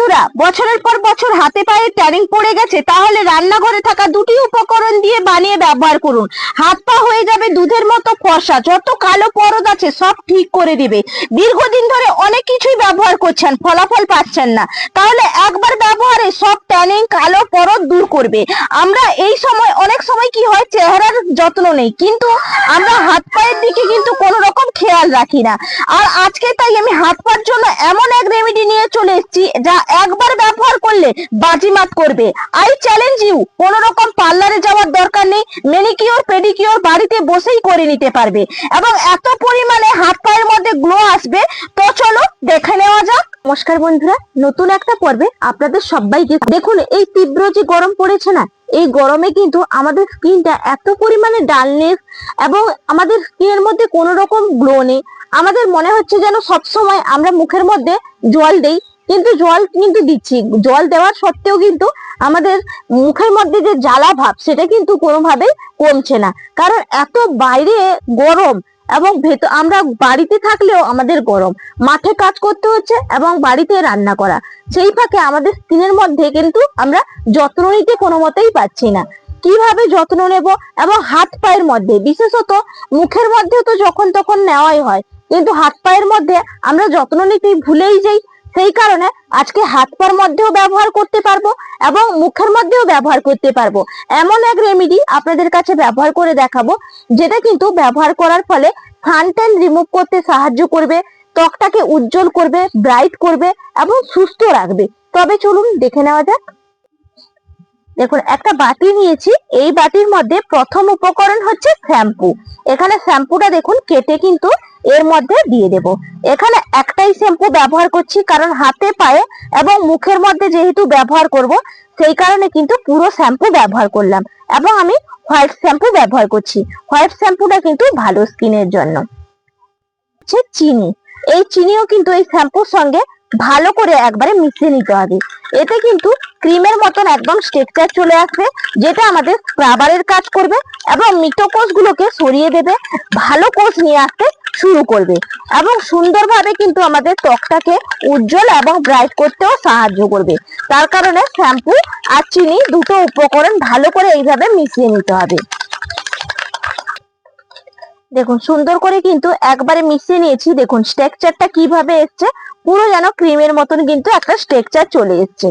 বন্ধুরা, বছরের পর বছর হাতে পায়ে ট্যানিং পড়ে গেছে, তাহলে রান্নাঘরে থাকা দুটি উপকরণ দিয়ে বানিয়ে ব্যবহার করুন। হাত পা হয়ে যাবে দুধের মতো ফর্সা, যত কালো পরত আছে সব ঠিক করে দিবে। দীর্ঘদিন ধরে অনেক কিছুই ব্যবহার করছেন, ফলাফল পাচ্ছেন না, তাহলে একবার ব্যবহারে সব ট্যানিং কালো পরত দূর করবে। আমরা এই সময় অনেক সময় কি হয়, চেহারার যত্ন নেই, কিন্তু আমরা হাত পায়ের দিকে কিন্তু কোনো রকম খেয়াল রাখি না। আর আজকে তাই আমি হাত পার জন্য এমন এক রেমেডি নিয়ে চলে এসেছি যা একবার ব্যবহার করলে বাজিমাত করবে। আই চ্যালেঞ্জ ইউ, কোনো রকম পার্লারে যাওয়ার দরকার নেই, ম্যানিকিওর পেডিকিওর বাড়িতে বসেই করে নিতে পারবে এবং এত পরিমাণে হাত পায়ের মধ্যে গ্লো আসবে। তো চলো দেখে নেওয়া যাক। নমস্কার বন্ধুরা, নতুন একটা পর্বে আপনাদের সবাইকে। দেখুন, এই তীব্র যে গরম পড়েছে না, এই গরমে কিন্তু আমাদের স্কিনটা এত পরিমাণে ডালনেস এবং আমাদের স্কিনের মধ্যে কোনো রকম গ্লো নেই। আমাদের মনে হচ্ছে যেন সবসময় আমরা মুখের মধ্যে জল দেই, কিন্তু জল কিন্তু দিচ্ছি, জল দেওয়ার সত্ত্বেও কিন্তু আমাদের মুখের মধ্যে যে জ্বালা ভাব সেটা কিন্তু কোনোভাবেই কমছে না। কারণ এত বাইরে গরম এবং আমরা বাড়িতে থাকলেও আমাদের গরম, মাঠে কাজ করতে হচ্ছে এবং বাড়িতে রান্না করা, সেই ফাঁকে আমাদের স্কিনের মধ্যে কিন্তু আমরা যত্ন নিতে কোনো মতেই পাচ্ছি না। কিভাবে যত্ন নেব এবং হাত পায়ের মধ্যে, বিশেষত মুখের মধ্যে তো যখন তখন নেওয়াই হয়, কিন্তু হাত পায়ের মধ্যে আমরা যত্ন নিতেই ভুলেই যাই। সেই কারণে আজকে হাত পায়ের মধ্যেও ব্যবহার করতে পারবো এবং মুখের মধ্যেও ব্যবহার করতে পারবো এমন এক রেমেডি আপনাদের কাছে ব্যবহার করে দেখাবো, যেটা কিন্তু ব্যবহার করার ফলে সানট্যান রিমুভ করতে সাহায্য করবে, ত্বকটাকে উজ্জ্বল করবে, ব্রাইট করবে এবং সুস্থ রাখবে। তবে চলুন দেখে নেওয়া যাক। দেখুন, একটা বাটি নিয়েছি, এই বাটির মধ্যে প্রথম উপকরণ হচ্ছে শ্যাম্পু। এখানে শ্যাম্পুটা দেখুন কেটে কিন্তু এর মধ্যে দিয়ে দেব। এখানে একটাই শ্যাম্পু ব্যবহার করছি, কারণ হাতে পায়ে এবং মুখের মধ্যে যেহেতু ব্যবহার করব, সেই কারণে কিন্তু পুরো শ্যাম্পু ব্যবহার করলাম এবং আমি হোয়াইট শ্যাম্পু ব্যবহার করছি। হোয়াইট শ্যাম্পুটা কিন্তু ভালো স্কিনের জন্য। চিনি, এই চিনিও কিন্তু এই শ্যাম্পুর সঙ্গে ভালো করে একবারে মিশিয়ে নিতে হবে। এতে কিন্তু ক্রিমের মতন একদম স্ট্রাকচার চলে আসবে, যেটা আমাদের স্ক্রাবারের কাজ করবে এবং মৃত কোষগুলোকে সরিয়ে দেবে, ভালো কোষ নিয়ে আসতে শুরু করবে এবং সুন্দরভাবে কিন্তু আমাদের ত্বকটাকে উজ্জ্বল এবং ব্রাইট করতেও সাহায্য করবে। তার কারণে শ্যাম্পু আর চিনি দুটো উপকরণ ভালো করে এইভাবে মিশিয়ে নিতে হবে। দেখুন, সুন্দর করে কিন্তু একবারে মিশিয়ে নিয়েছি। দেখুন স্ট্রাকচারটা কিভাবে এসছে, পুরো যেন ক্রিমের মতন কিন্তু একটা স্ট্রাকচার চলে এসছে।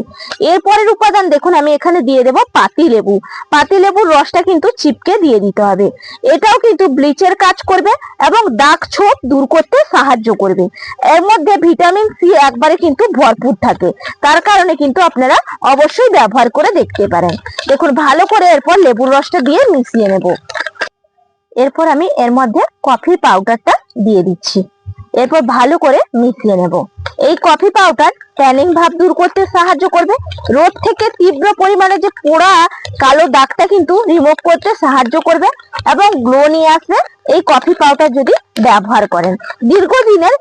এরপরের উপাদান দেখুন, আমি এখানে দিয়ে দেব পাতি লেবু। পাতি লেবুর রসটা কিন্তু চিপকে দিয়ে দিতে হবে। এটাও কিন্তু ব্লিচের কাজ করবে এবং দাগ ছোপ দূর করতে সাহায্য করবে। এর মধ্যে ভিটামিন সি একবারে কিন্তু ভরপুর থাকে, তার কারণে কিন্তু আপনারা অবশ্যই ব্যবহার করে দেখতে পারেন। দেখুন ভালো করে এরপর লেবুর রসটা দিয়ে মিশিয়ে নেব। এরপর আমি এর মধ্যে কফি পাউডারটা দিয়ে দিচ্ছি। এরপর ভালো করে মিশিয়ে নেব। এই কফি পাউডার ট্যানিং ভাব দূর করতে সাহায্য করবে, রোদ থেকে তীব্র পরিমাণে যে পোড়া কালো দাগটা কিন্তু রিমুভ করতে সাহায্য করবে এবং গ্লো নিয়ে আসবে এই কফি পাউডার যদি ব্যবহার করেন। দীর্ঘদিনের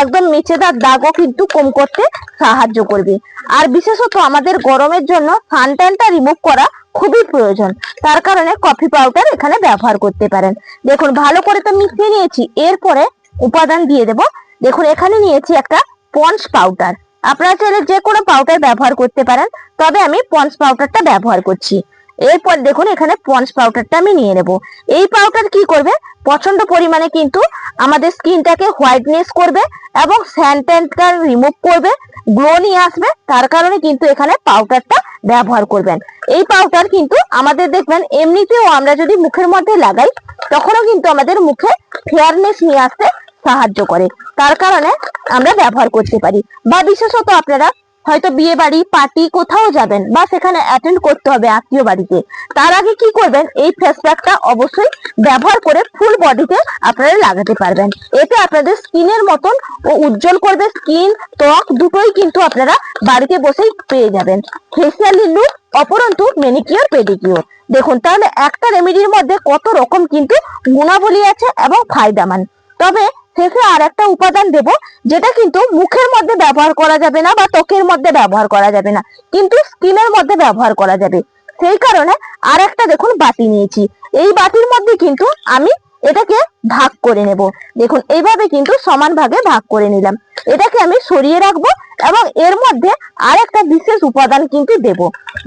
একদম মেচেদার দাগও কিন্তু কম করতে সাহায্য করবে। আর বিশেষত আমাদের গরমের জন্য সানট্যানটা রিমুভ করা খুবই প্রয়োজন, তার কারণে কফি পাউডার এখানে ব্যবহার করতে পারেন। দেখুন ভালো করে তো মিশিয়ে নিয়েছি। এরপরে উপাদান দিয়ে দেব। দেখুন এখানে নিয়েছি একটা পন্স পাউডার, আপনারা চাইলে যে কোনো পাউডার ব্যবহার করতে পারেন, তবে আমি পন্স পাউডারটা ব্যবহার করছি। এরপর দেখুন এখানে পন্স পাউডারটা আমি নিয়ে নেব। এই পাউডার কি করবে, প্রচন্ড পরিমাণে কিন্তু আমাদের স্কিনটাকে হোয়াইটনেস করবে এবং স্যানট্যানটা রিমুভ করবে, গ্লো নিয়ে আসবে। তার কারণে কিন্তু এখানে পাউডারটা ব্যবহার করবেন। এই পাউডার কিন্তু আমাদের দেখবেন এমনিতেও আমরা যদি মুখের মধ্যে লাগাই, তখনও কিন্তু আমাদের মুখে ফেয়ারনেস নিয়ে আসতে সাহায্য করে, তার কারণে আমরা ব্যবহার করতে পারি। বা বিশেষত আপনারা হয়তো বিয়ে বাড়ি পার্টি কোথাও যাবেন বা সেখানে অ্যাটেন্ড করতে হবে আত্মীয় বাড়িতে, তার আগে কি করবেন, এই ফেস প্যাকটা অবশ্যই ব্যবহার করে ফুল বডিতে আপনারা লাগাতে পারবেন। এতে আপনাদের স্কিনের মতন ও উজ্জ্বল করবে, স্কিন ত্বক দুটোই কিন্তু আপনারা বাড়িতে বসেই পেয়ে যাবেন। ফেসিয়ালি লুক অপরন্তু ম্যানিকিওর পেডিকিওর। দেখুন তাহলে একটা রেমেডির মধ্যে কত রকম কিন্তু গুণাবলী আছে এবং ফায়দামান। তবে শেষে আর একটা উপাদান দেব, যেটা কিন্তু মুখের মধ্যে ব্যবহার করা যাবে না বা ত্বকের মধ্যে ব্যবহার করা যাবে না, কিন্তু স্কিনের মধ্যে ব্যবহার করা যাবে। সেই কারণে আর একটা দেখুন বাটি নিয়েছি। এই বাটির মধ্যে কিন্তু আমি এটাকে ভাগ করে নেব। দেখুন এইভাবে কিন্তু সমান ভাগে ভাগ করে নিলাম। এটাকে আমি সরিয়ে রাখবো এবং এর মধ্যে আর একটা বিশেষ উপাদান কিন্তু দেব,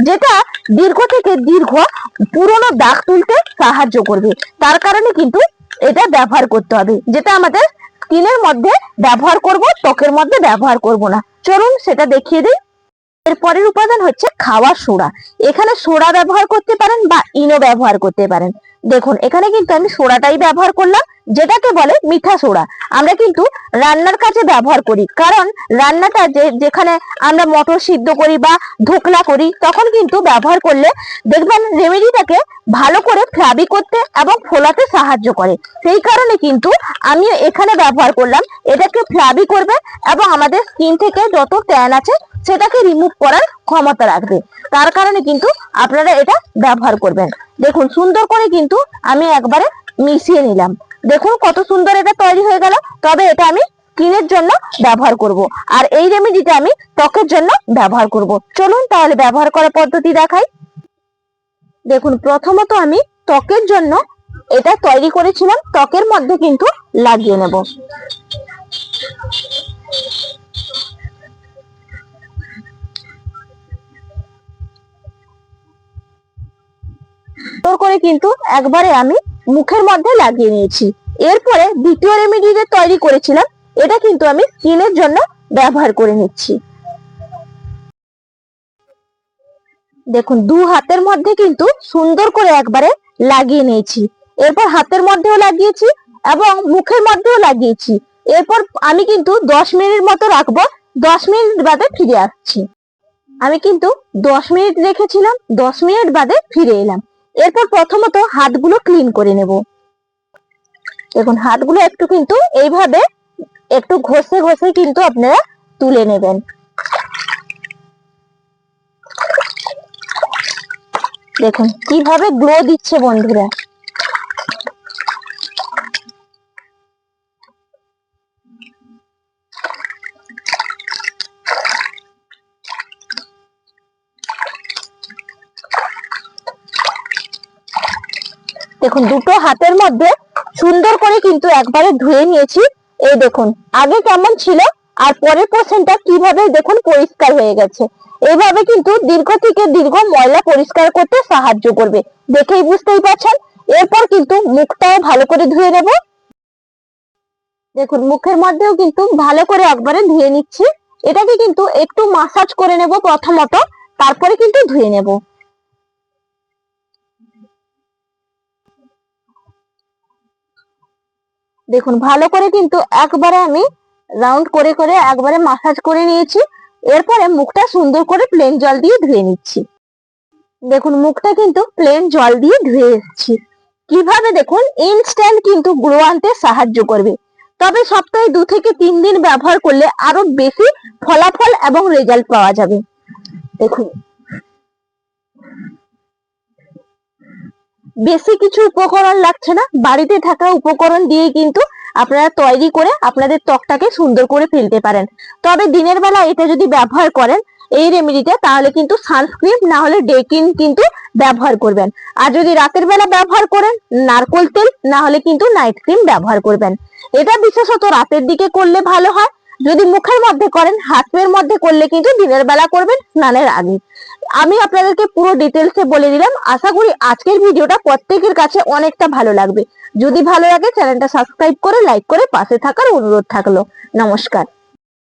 যেটা দীর্ঘ থেকে দীর্ঘ পুরনো দাগ তুলতে সাহায্য করবে। তার কারণে কিন্তু এটা ব্যবহার করতে হবে, যেটা আমাদের স্কিনের মধ্যে ব্যবহার করব, ত্বকের মধ্যে ব্যবহার করব না। চলুন সেটা দেখিয়ে দিই। এর পরের উপাদান হচ্ছে খাওয়ার সোডা। এখানে সোডা ব্যবহার করতে পারেন বা ইনো ব্যবহার করতে পারেন। দেখুন এখানে কিন্তু আমি সোডাটাই ব্যবহার করলাম, যেটাকে বলে মিঠা সোডা। আমরা কিন্তু রান্নার কাজে ব্যবহার করি, কারণ রান্নাটা যেখানে আমরা মটর সিদ্ধ করি বা ধোকলা করি, তখন কিন্তু ব্যবহার করলে দেখবেন রেমেডিটাকে ভালো করে ফ্লাবি করতে এবং ফোলাতে সাহায্য করে। সেই কারণে কিন্তু আমি এখানে ব্যবহার করলাম। এটাকে ফ্লাবি করবে এবং আমাদের স্কিন থেকে যত ট্যান আছে সেটাকে রিমুভ করার ক্ষমতা রাখবে। তার কারণে কিন্তু আপনারা এটা ব্যবহার করবেন। দেখুন সুন্দর করে কিন্তু আমি একবারে মিশিয়ে নিলাম। দেখুন কত সুন্দর এটা তৈরি হয়ে গেল। তবে এটা আমি স্কিনের জন্য ব্যবহার করব, আর এই রেমেডিটা আমি ত্বকের জন্য ব্যবহার করব। চলুন তাহলে ব্যবহার করার পদ্ধতি দেখাই। দেখুন প্রথমত আমি ত্বকের জন্য এটা তৈরি করেছিলাম, ত্বকের মধ্যে কিন্তু লাগিয়ে নেব। করে কিন্তু একবারে আমি মুখের মধ্যে লাগিয়ে নিয়েছি। এরপরে দ্বিতীয় রেমেডি যে তৈরি করেছিলাম, এটা কিন্তু আমি স্কিনের জন্য ব্যবহার করে নিচ্ছি। দেখুন দু হাতের মধ্যে কিন্তু সুন্দর করে একবারে লাগিয়ে নিয়েছি। এরপর হাতের মধ্যেও লাগিয়েছি এবং মুখের মধ্যেও লাগিয়েছি। এরপর আমি কিন্তু 10 মিনিট মতো রাখবো। 10 মিনিট বাদে ফিরে আসছি। আমি কিন্তু 10 মিনিট রেখেছিলাম, 10 মিনিট বাদে ফিরে এলাম। এরপর প্রথমত হাতগুলো ক্লিন করে নেব। দেখুন হাতগুলো একটু কিন্তু এইভাবে একটু ঘষে ঘষে কিন্তু আপনারা তুলে নেবেন। দেখুন কিভাবে গ্লো দিচ্ছে বন্ধুরা। দেখুন দুটো হাতের মধ্যে সুন্দর করে কিন্তু একবারে ধুয়ে নিয়েছি। এই দেখুন আগে কেমন ছিল আর পরের পোর্শনটা কিভাবে দেখুন পরিষ্কার হয়ে গেছে। এইভাবে কিন্তু দীর্ঘ থেকে দীর্ঘ ময়লা পরিষ্কার করতে সাহায্য করবে, দেখেই বুঝতেই পারছেন। এরপর কিন্তু মুখটাও ভালো করে ধুয়ে নেব। দেখুন মুখের মধ্যেও কিন্তু ভালো করে একবারে ধুয়ে নিচ্ছি। এটাকে কিন্তু একটু মাসাজ করে নেব প্রথমত, তারপরে কিন্তু ধুয়ে নেব। দেখুন ভালো করে কিন্তু একবারে আমি রাউন্ড করে করে একবারে মাসাজ করে নিয়েছি। এরপরে মুখটা সুন্দর করে প্লেন জল দিয়ে ধুয়ে নিচ্ছি। দেখুন মুখটা কিন্তু প্লেন জল দিয়ে ধুয়ে এসেছি। কিভাবে দেখুন ইনস্ট্যান্ট কিন্তু গ্লো আনতে সাহায্য করবে। তবে সপ্তাহে 2 থেকে 3 দিন ব্যবহার করলে আরো বেশি ফলাফল এবং রেজাল্ট পাওয়া যাবে। দেখুন বেশি কিছু উপকরণ লাগছে না, বাড়িতে থাকা উপকরণ দিয়ে কিন্তু আপনারা তৈরি করে আপনাদের ত্বকটাকে সুন্দর করে ফেলতে পারেন। তবে দিনের বেলা এটা যদি ব্যবহার করেন এই রেমেডিটা, তাহলে কিন্তু সানস্ক্রিন না হলে ডে ক্রিম কিন্তু ব্যবহার করবেন। আর যদি রাতের বেলা ব্যবহার করেন নারকেল তেল না হলে কিন্তু নাইট ক্রিম ব্যবহার করবেন। এটা বিশেষত রাতের দিকে করলে ভালো হয়। যদি মুখের মধ্যে করেন হাতের মধ্যে করলে কিন্তু দিনের বেলা করবেন স্নানের আগে। আমি আপনাদেরকে পুরো ডিটেলসে বলে দিলাম। আশা করি আজকের ভিডিওটা প্রত্যেকের কাছে অনেকটা ভালো লাগবে। যদি ভালো লাগে চ্যানেলটা সাবস্ক্রাইব করে লাইক করে পাশে থাকার অনুরোধ থাকলো। নমস্কার।